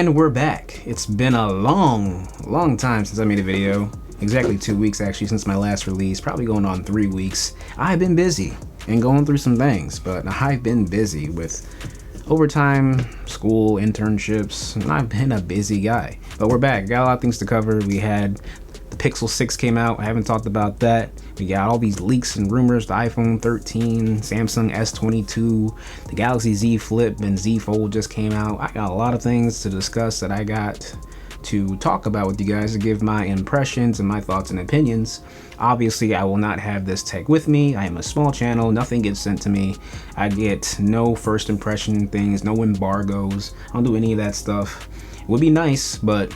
And we're back. It's been a long time since I made a video. Exactly 2 weeks actually since my last release, probably going on 3 weeks. I've been busy and going through some things, but I've been busy with overtime, school, internships, and I've been a busy guy. But we're back, got a lot of things to cover. We had the Pixel 6 came out, I haven't talked about that. We got all these leaks and rumors, the iPhone 13, Samsung S22, the Galaxy Z Flip and Z Fold just came out. I got a lot of things to discuss that I got to talk about with you guys, to give my impressions and my thoughts and opinions. Obviously, I will not have this tech with me. I am a small channel, nothing gets sent to me. I get no first impression things, no embargoes. I don't do any of that stuff. It would be nice, but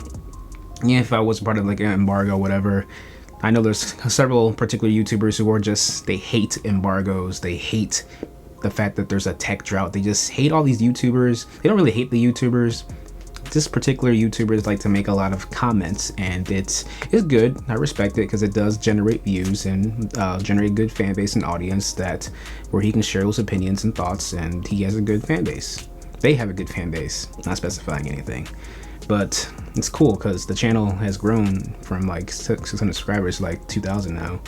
yeah, if I was part of like an embargo, whatever. I know there's several particular YouTubers who are just, they hate embargoes. They hate the fact that there's a tech drought. They just hate all these YouTubers. They don't really hate the YouTubers. This particular YouTubers like to make a lot of comments, and it's good. I respect it because it does generate views and generate good fan base and audience that where he can share those opinions and thoughts, and he has a good fan base. They have a good fan base, not specifying anything. But it's cool because the channel has grown from like 600 subscribers to like 2,000 now.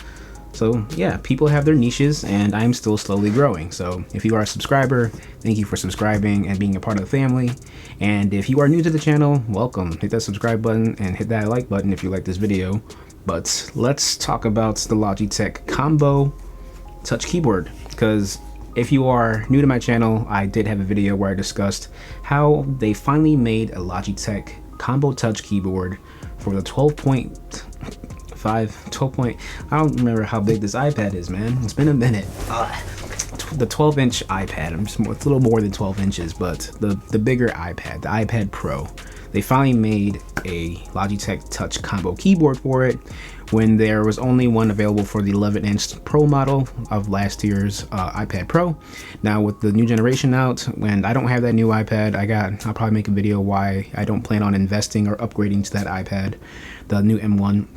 So yeah, people have their niches and I'm still slowly growing. So if you are a subscriber, thank you for subscribing and being a part of the family. And if you are new to the channel, welcome. Hit that subscribe button and hit that like button if you like this video. But let's talk about the Logitech Combo Touch Keyboard, because if you are new to my channel, I did have a video where I discussed how they finally made a Logitech Combo Touch Keyboard for the 12.5, I don't remember how big this iPad is, man. It's been a minute. The 12-inch iPad, it's a little more than 12 inches, but the bigger iPad, the iPad Pro. They finally made a Logitech Touch Combo keyboard for it when there was only one available for the 11-inch Pro model of last year's iPad Pro. Now with the new generation out, and I don't have that new iPad, I'll probably make a video why I don't plan on investing or upgrading to that iPad, the new M1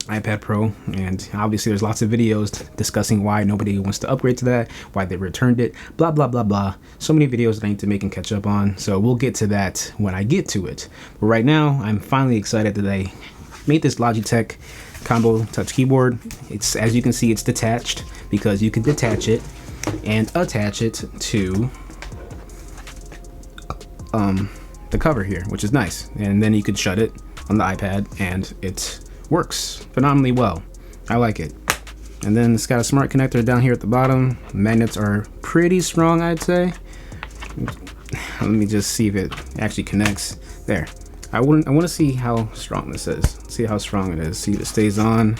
iPad Pro. And obviously there's lots of videos discussing why nobody wants to upgrade to that, why they returned it, blah blah blah blah. So many videos that I need to make and catch up on, so we'll get to that when I get to it. But right now I'm finally excited that they made this Logitech Combo Touch Keyboard. It's, as you can see, it's detached because you can detach it and attach it to the cover here, which is nice, and then you could shut it on the iPad and it works phenomenally well. I like it. And then it's got a smart connector down here at the bottom. The magnets are pretty strong, I'd say. Let me just see if it actually connects. There. I want to see how strong this is. See how strong it is. See if it stays on.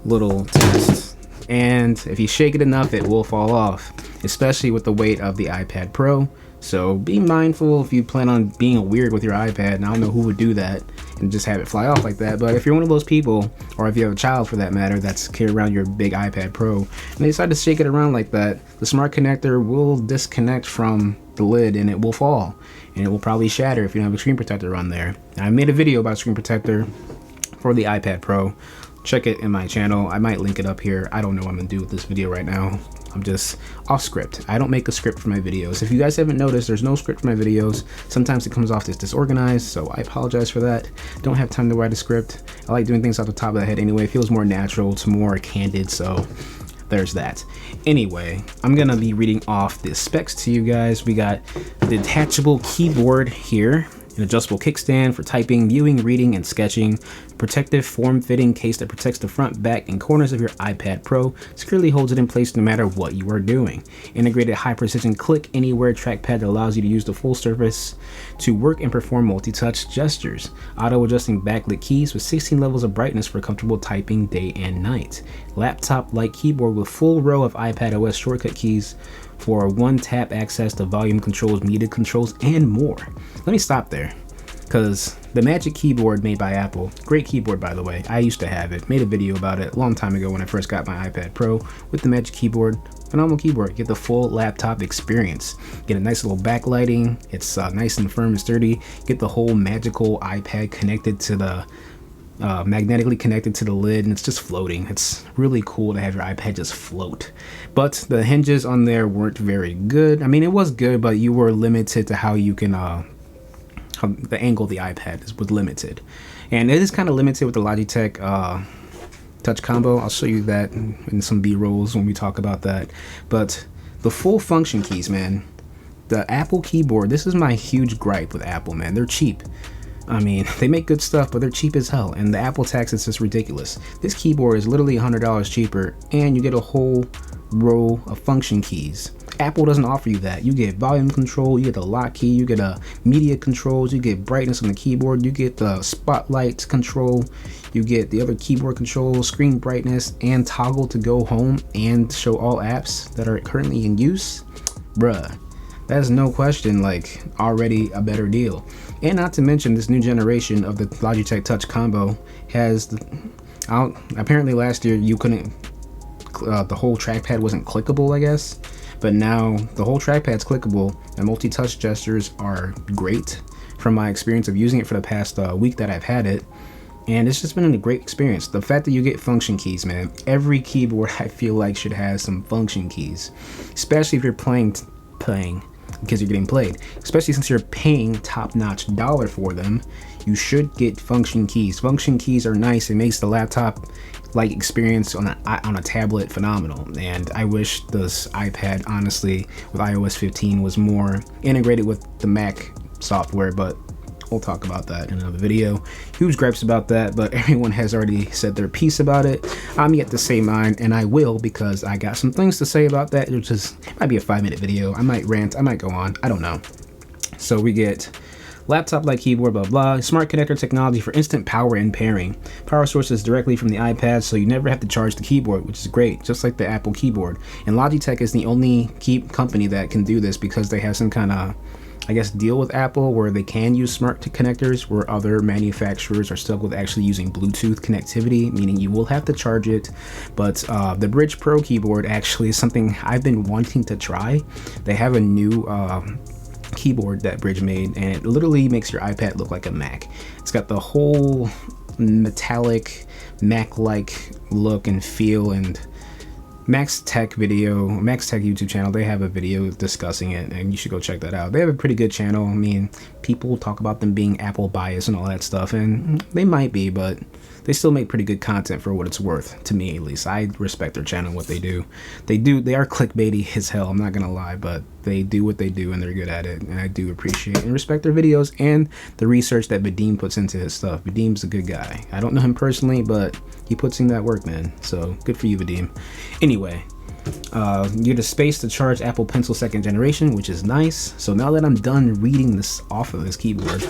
Little test. And if you shake it enough, it will fall off, especially with the weight of the iPad Pro. So be mindful if you plan on being weird with your iPad, and I don't know who would do that and just have it fly off like that. But if you're one of those people, or if you have a child for that matter, that's carrying around your big iPad Pro, and they decide to shake it around like that, the smart connector will disconnect from the lid and it will fall, and it will probably shatter if you don't have a screen protector on there. Now, I made a video about screen protector for the iPad Pro. Check it in my channel. I might link it up here. I don't know what I'm gonna do with this video right now. I'm just off script. I don't make a script for my videos. If you guys haven't noticed, there's no script for my videos. Sometimes it comes off as disorganized, so I apologize for that. Don't have time to write a script. I like doing things off the top of the head anyway. It feels more natural, it's more candid, so there's that. Anyway, I'm gonna be reading off the specs to you guys. We got the detachable keyboard here, an adjustable kickstand for typing, viewing, reading, and sketching, protective form-fitting case that protects the front, back, and corners of your iPad Pro, securely holds it in place no matter what you are doing. Integrated high-precision click anywhere trackpad that allows you to use the full surface to work and perform multi-touch gestures. Auto-adjusting backlit keys with 16 levels of brightness for comfortable typing day and night. Laptop-like keyboard with full row of iPadOS shortcut keys for one-tap access to volume controls, muted controls, and more. Let me stop there, because the Magic Keyboard made by Apple, great keyboard by the way, I used to have it, made a video about it a long time ago when I first got my iPad Pro with the Magic Keyboard. Phenomenal keyboard. Get the full laptop experience. Get a nice little backlighting. It's nice and firm and sturdy. Get the whole magical iPad connected to the magnetically connected to the lid, and it's just floating. It's really cool to have your iPad just float. But the hinges on there weren't very good. I mean, it was good, but you were limited to how you can the angle of the iPad was limited, and it is kind of limited with the Logitech Touch Combo. I'll show you that in some B-rolls when we talk about that. But the full function keys, man, the Apple keyboard, this is my huge gripe with Apple, man. They're cheap. I mean, they make good stuff, but they're cheap as hell, and the Apple tax is just ridiculous. This keyboard is literally $100 cheaper, and you get a whole row of function keys. Apple doesn't offer you that. You get volume control, you get the lock key, you get media controls, you get brightness on the keyboard, you get the spotlight control, you get the other keyboard controls, screen brightness, and toggle to go home and show all apps that are currently in use. Bruh, that's no question, like, already a better deal. And not to mention, this new generation of the Logitech Touch Combo has apparently last year you couldn't, the whole trackpad wasn't clickable, I guess, but now the whole trackpad's clickable, and multi-touch gestures are great from my experience of using it for the past week that I've had it, and it's just been a great experience. The fact that you get function keys, man, every keyboard I feel like should have some function keys, especially if you're playing because you're getting played, especially since you're paying top-notch dollar for them. You should get function keys. Function keys are nice. It makes the laptop like experience on a tablet phenomenal, and I wish this iPad, honestly, with iOS 15 was more integrated with the Mac software, but we'll talk about that in another video. Huge gripes about that, but everyone has already said their piece about it. I'm yet to say mine, and I will, because I got some things to say about that. It might be a 5-minute video. I might rant, I might go on, I don't know. So we get laptop-like keyboard, blah blah, smart connector technology for instant power and pairing. Power sources directly from the iPad, so you never have to charge the keyboard, which is great, just like the Apple keyboard. And Logitech is the only company that can do this, because they have some kind of, I guess, deal with Apple where they can use smart connectors, where other manufacturers are stuck with actually using Bluetooth connectivity, meaning you will have to charge it. But the Bridge Pro keyboard actually is something I've been wanting to try. They have a new keyboard that Bridge made, and it literally makes your iPad look like a Mac. It's got the whole metallic Mac-like look and feel, and Max Tech YouTube channel, they have a video discussing it, and you should go check that out. They have a pretty good channel. I mean, people talk about them being Apple biased and all that stuff, and they might be, but they still make pretty good content for what it's worth, to me at least. I respect their channel, what they do. They are clickbaity as hell, I'm not gonna lie, but they do what they do and they're good at it, and I do appreciate and respect their videos and the research that Vadim puts into his stuff. Vadim's a good guy. I don't know him personally, but he puts in that work, man, so good for you, Vadim. Anyway, you get a space to charge Apple Pencil 2nd generation, which is nice. So now that I'm done reading this off of this keyboard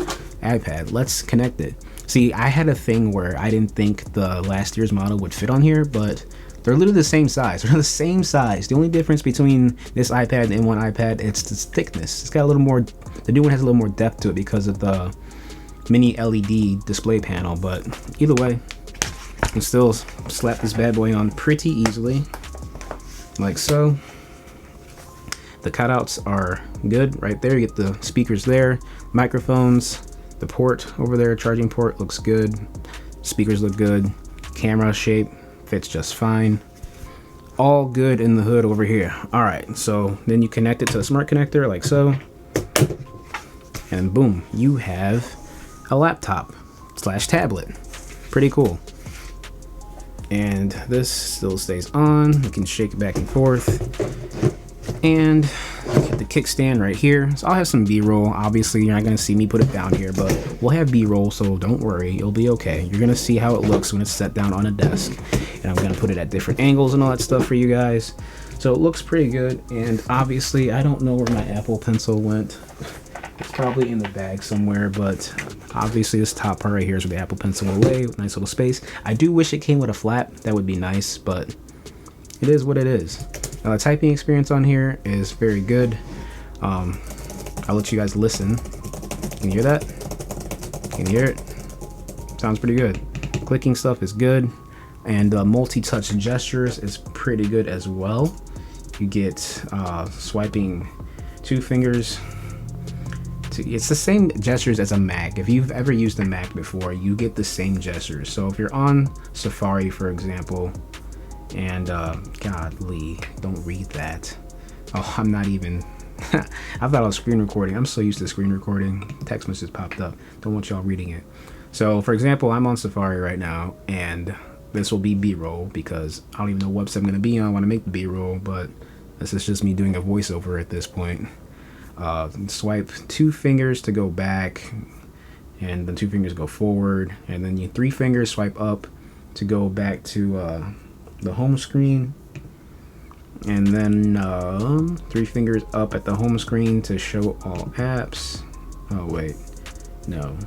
iPad, let's connect it. See, I had a thing where I didn't think the last year's model would fit on here, but they're literally the same size. They're the same size. The only difference between this iPad and M1 iPad, it's the thickness. It's got a little more, the new one has a little more depth to it because of the mini LED display panel, but either way, I can still slap this bad boy on pretty easily, like so. The cutouts are good right there. You get the speakers there, microphones, the port over there, charging port looks good, speakers look good, camera shape fits just fine, all good in the hood over here. All right, so then you connect it to the smart connector like so, and boom, you have a laptop slash tablet. Pretty cool. And this still stays on. You can shake it back and forth, and get the kickstand right here. So I'll have some B-roll. Obviously you're not going to see me put it down here, but we'll have B-roll, so don't worry, it'll be okay. You're going to see how it looks when it's set down on a desk, and I'm going to put it at different angles and all that stuff for you guys. So it looks pretty good, and obviously I don't know where my Apple Pencil went. It's probably in the bag somewhere, but obviously this top part right here is where the Apple Pencil will lay, with nice little space. I do wish it came with a flap. That would be nice, but it is what it is. The typing experience on here is very good. I'll let you guys listen. Can you hear that? Can you hear it? Sounds pretty good. Clicking stuff is good, and multi-touch gestures is pretty good as well. You get swiping 2 fingers. It's the same gestures as a Mac. If you've ever used a Mac before, you get the same gestures. So if you're on Safari, for example, and godly, don't read that. Oh, I'm not even I thought I was screen recording. I'm so used to screen recording. Text message popped up. Don't want y'all reading it. So, for example, I'm on Safari right now, and this will be B-roll because I don't even know what website I'm going to be on when I make the B-roll, but this is just me doing a voiceover at this point. Swipe 2 fingers to go back, and then 2 fingers go forward, and then you 3 fingers swipe up to go back to the home screen, and then 3 fingers up at the home screen to show all apps. Oh wait, no.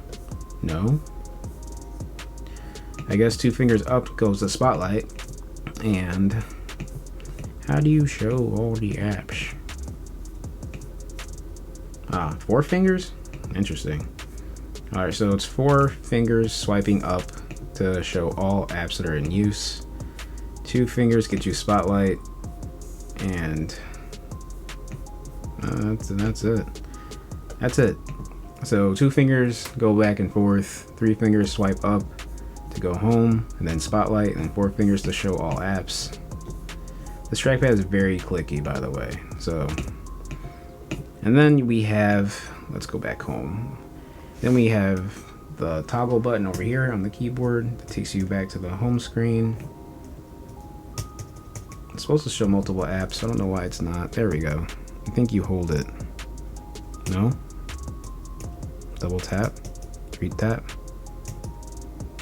I guess 2 fingers up goes the spotlight. And how do you show all the apps? 4 fingers? Interesting. Alright, so it's 4 fingers swiping up to show all apps that are in use. 2 fingers get you spotlight. And that's it. So 2 fingers go back and forth, 3 fingers swipe up to go home, and then spotlight, and 4 fingers to show all apps. This trackpad is very clicky, by the way. So, and then we have, let's go back home. Then we have the toggle button over here on the keyboard that takes you back to the home screen. It's supposed to show multiple apps. I don't know why it's not. There we go. I think you hold it. No? Double tap. 3 tap.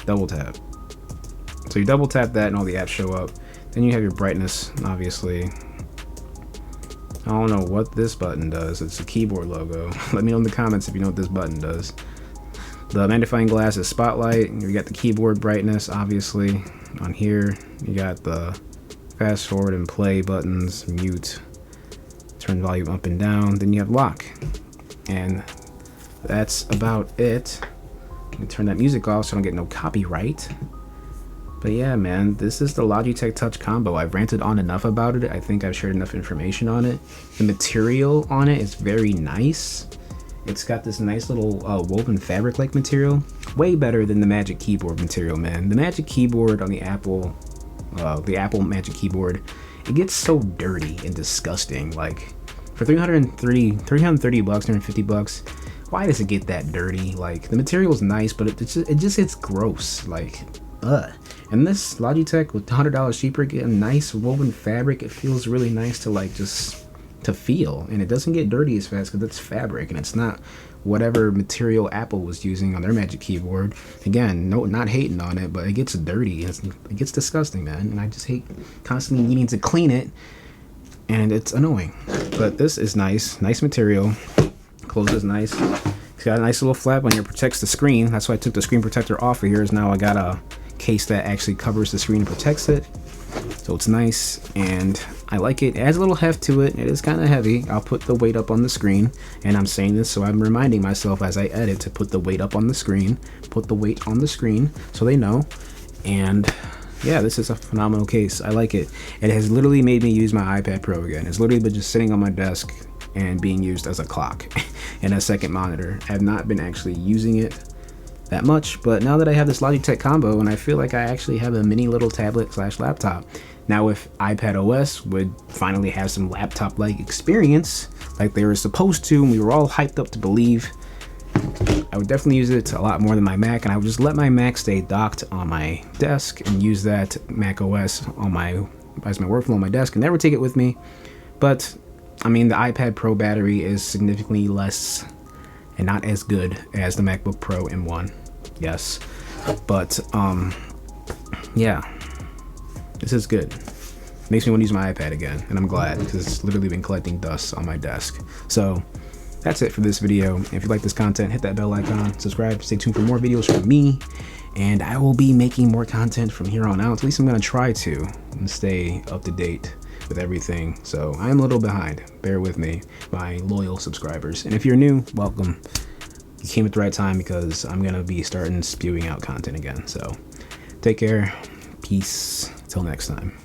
Double tap. So you double tap that and all the apps show up. Then you have your brightness, obviously. I don't know what this button does. It's a keyboard logo. Let me know in the comments if you know what this button does. The magnifying glass is spotlight. You got the keyboard brightness, obviously. On here, you got the fast forward and play buttons, mute, turn volume up and down. Then you have lock. And that's about it. Let me turn that music off so I don't get no copyright. But yeah, man, this is the Logitech Touch Combo. I've ranted on enough about it. I think I've shared enough information on it. The material on it is very nice. It's got this nice little woven fabric-like material. Way better than the Magic Keyboard material, man. The Magic Keyboard on the Apple Magic Keyboard, it gets so dirty and disgusting. Like, for $330, $350, why does it get that dirty? Like, the material is nice, but it just gets gross. Like, ugh. And this Logitech with $100 cheaper, get a nice woven fabric. It feels really nice to like just to feel, and it doesn't get dirty as fast because it's fabric and it's not whatever material Apple was using on their Magic Keyboard. Again, no, not hating on it, but it gets dirty. It gets disgusting, man. And I just hate constantly needing to clean it, and it's annoying. But this is nice material. Closes nice. It's got a nice little flap on here, protects the screen. That's why I took the screen protector off of here. Is now I got a case that actually covers the screen and protects it. So it's nice, and I like it. It adds a little heft to it. It is kind of heavy. I'll put the weight up on the screen, and I'm saying this so I'm reminding myself as I edit to put the weight up on the screen. Put the weight on the screen so they know. And yeah, this is a phenomenal case. I like it. It has literally made me use my iPad Pro again. It's literally been just sitting on my desk and being used as a clock and a second monitor. I have not been actually using it that much, but now that I have this Logitech Combo, and I feel like I actually have a mini little tablet / laptop. Now if iPad OS would finally have some laptop-like experience like they were supposed to, and we were all hyped up to believe, I would definitely use it a lot more than my Mac, and I would just let my Mac stay docked on my desk and use that Mac OS on as my workflow on my desk and never take it with me. But I mean, the iPad Pro battery is significantly less and not as good as the MacBook Pro M1. Yes, but yeah, this is good. Makes me want to use my iPad again, and I'm glad because it's literally been collecting dust on my desk. So that's it for this video. If you like this content, hit that bell icon, subscribe, stay tuned for more videos from me, and I will be making more content from here on out. At least I'm gonna try to and stay up to date with everything. So I'm a little behind. Bear with me, my loyal subscribers. And if you're new, welcome. You came at the right time because I'm gonna be starting spewing out content again. So take care. Peace. Till next time.